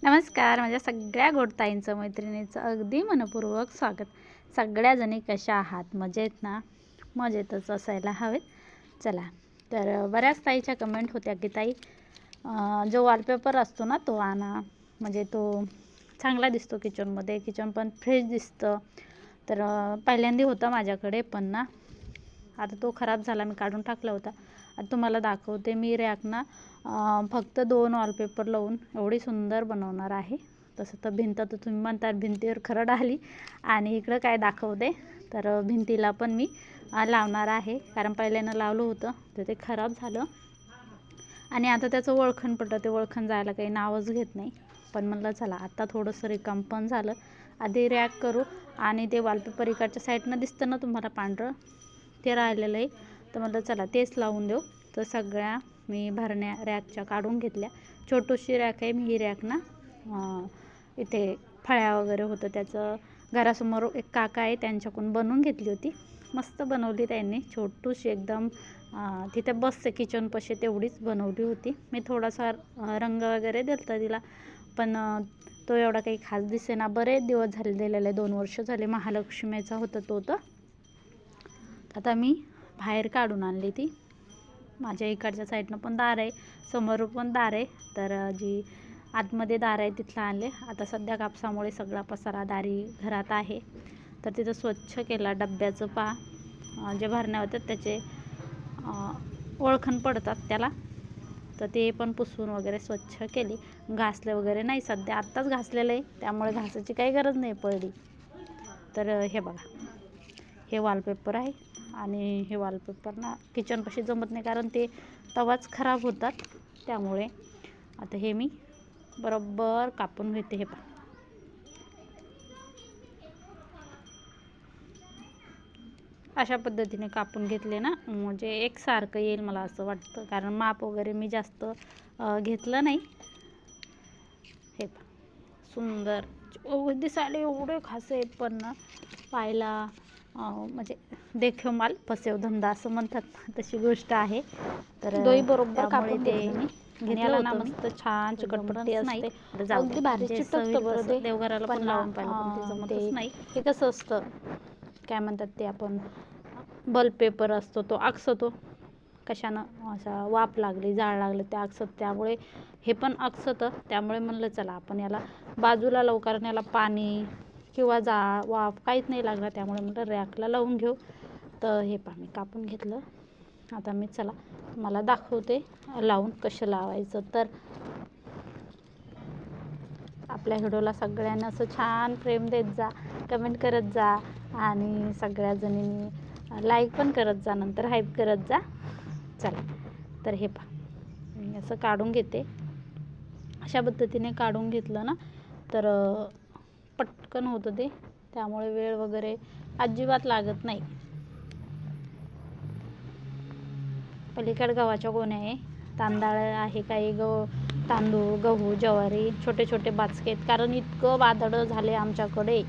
नमस्कार. माझ्या सगळ्या गोडताईंचं मैत्रिणीचं अगदी मनपूर्वक स्वागत. सगळ्याजणी कशा आहात? मजेत ना? मजेतच असायला हवेत. चला, तर बऱ्याच ताईच्या कमेंट होत्या की ताई जो वॉलपेपर असतो ना तो आणा, म्हणजे तो चांगला दिसतो किचनमध्ये, किचन पण फ्रेश दिसतं. तर पहिल्यांदा होता माझ्याकडे, पण ना आता तो खराब झाला, मी काढून टाकला होता. आता तुम्हाला दाखवते मी रॅक ना फक्त 2 वॉलपेपर लावून एवढी सुंदर बनवणार आहे. तसं तर भिंत तर तुम्ही म्हणतात भिंतीवर खरड आली, आणि इकडं काय दाखवते तर भिंतीला पण मी लावणार आहे. कारण पहिल्यानं लावलं होतं तर ते खराब झालं, आणि आता त्याचं वळखण पडलं. ते वळखण जायला काही नावच घेत नाही. पण म्हणलं चला आता थोडंसं रिकाम पण झालं, आधी रॅक करू. आणि ते वॉलपेपर इकडच्या साईडनं दिसतं ना तुम्हाला पांढरं, ते राहिलेलं आहे. तर म्हटलं चला तेच लावून देऊ. तर सगळ्या मी भरण्या रॅकच्या काढून घेतल्या. छोटीशी रॅक आहे. मी ही रॅक ना इथे फळ्या वगैरे होतं त्याचं घरासमोर एक काका आहे त्यांच्याकडून बनवून घेतली होती. मस्त बनवली त्यांनी, छोटीशी एकदम. तिथे बसते किचनपाशी तेवढीच बनवली होती. मी थोडासा रंग वगैरे दिला तिला, पण तो एवढा काही खास दिसेना. बरेच दिवस झाले दिलेले, 2 वर्ष झाले. महालक्ष्मीचा होता तो. तर आता मी बाहेर काढून आणली ती. माझ्या इकडच्या साईडनं पण दार आहे, समोर पण दार आहे. तर जी आतमध्ये दार आहे तिथलं आणले. आता सध्या कापसामुळे सगळा पसारा दारी घरात आहे. तर तिथं स्वच्छ केला. डब्याचं जे भरण्या होतात त्याचे ओळखण पडतात त्याला, तर ते पण पुसून वगैरे स्वच्छ केली. घासले वगैरे नाही, सध्या आत्ताच घासलेलं आहे, त्यामुळे घासायची काही गरज नाही पडली. तर हे बघा, हे वॉलपेपर आहे. आणि हे वॉलपेपर ना किचनपाशी जमत नाही, कारण ते तवाच खराब होतात. त्यामुळे आता हे मी बरोबर कापून घेते. हे पहा, अशा पद्धतीने कापून घेतले ना म्हणजे एकसारखं येईल मला असं वाटतं, कारण माप वगैरे मी जास्त घेतलं नाही. हे पहा, सुंदर दिसायला एवढे खास आहेत, पण ना पाहायला म्हणजे देखील माल फसेव धंदा असं म्हणतात, तशी गोष्ट आहे. तर दोही बरोबर त्यामुळे कापून ते घेतलं मी. घेतलं ना मस्त छान चिकटपट्टी असते. अगदी भारी जे चिटकतं बरं ते. देवघराला पण पण लावून पाहिलं, पण ते जमतच नाही. हे कसं असतं, काय म्हणतात ते, आपण बल्ब पेपर असतो तो आकसतो. कशानं असा वाफ लागली, जाळ लागलं ते आकसत, त्यामुळे हे पण आकसतं. त्यामुळे म्हणलं चला आपण याला बाजूला लावू, कारण याला पाणी किंवा जाळ वाफ काहीच नाही लागला. त्यामुळे म्हटलं रॅकला लावून घेऊ. तर हे पहा, मी कापून घेतलं. आता मी चला मला दाखवते लावून कसं लावायचं. तर आपल्या व्हिडिओला सगळ्यांना असं छान प्रेम देत जा, कमेंट करत जा, आणि सगळ्या जणींनी लाईक पण करत जा, नंतर हाईप करत जा. चला, तर हे पहा, मी असं काढून घेते. अशा पद्धतीने काढून घेतलं ना तर पटकन होतं ते, त्यामुळे वेळ वगैरे अजिबात लागत नाही. पलीकडे गव्हाच्या गोण्या आहे, तांदळ आहे, काही तांदूळ, गहू, ज्वारी, छोटे छोटे बाचके आहेत. कारण इतकं बादडं झाले आमच्याकडे,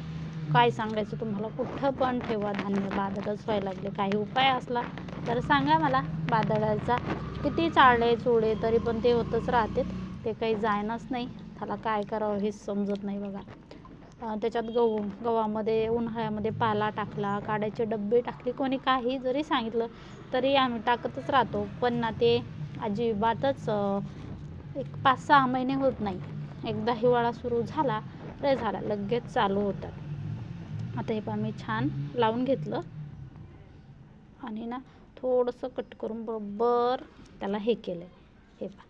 काय सांगायचं तुम्हाला. कुठं पण ठेवा धान्य बादडच व्हायला लागले. काही उपाय असला तर सांगा मला बादडाचा. किती चाळले चुळे तरी पण ते होतच राहते, ते काही जायनाच नाही. त्याला काय करावं हेच समजत नाही बघा. त्याच्यात गव्हामध्ये उन्हाळ्यामध्ये पाला टाकला, काड्याचे डब्बे टाकले, कोणी काही जरी सांगितलं तरी आम्ही टाकतच राहतो. पण ना ते अजिबातच एक 5-6 महिने होत नाही. एकदा हिवाळा सुरू झाला तर झाला, लगेच चालू होतात. आता हे पहा, मी छान लावून घेतलं, आणि ना थोडंसं कट करून बरोबर त्याला हे केलं. हे पहा,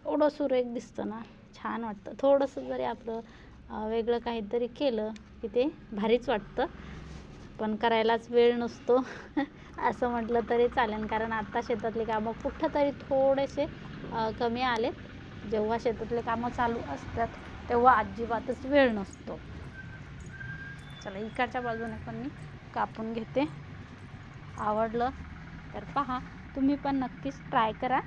एवढं सुरेख दिसतं ना, छान वाटतं. थोडंसं जरी आपलं वेगळं काहीतरी केलं की ते भारीच वाटतं. पण करायलाच वेळ नसतो असं म्हटलं तरी चालेल, कारण आत्ता शेतातले कामं कुठंतरी थोडेसे कमी आले. जेव्हा शेतातले कामं चालू असतात तेव्हा अजिबातच वेळ नसतो. चला, इकडच्या बाजूने पण मी कापून घेते. आवडलं तर पहा, तुम्ही पण नक्कीच ट्राय करा.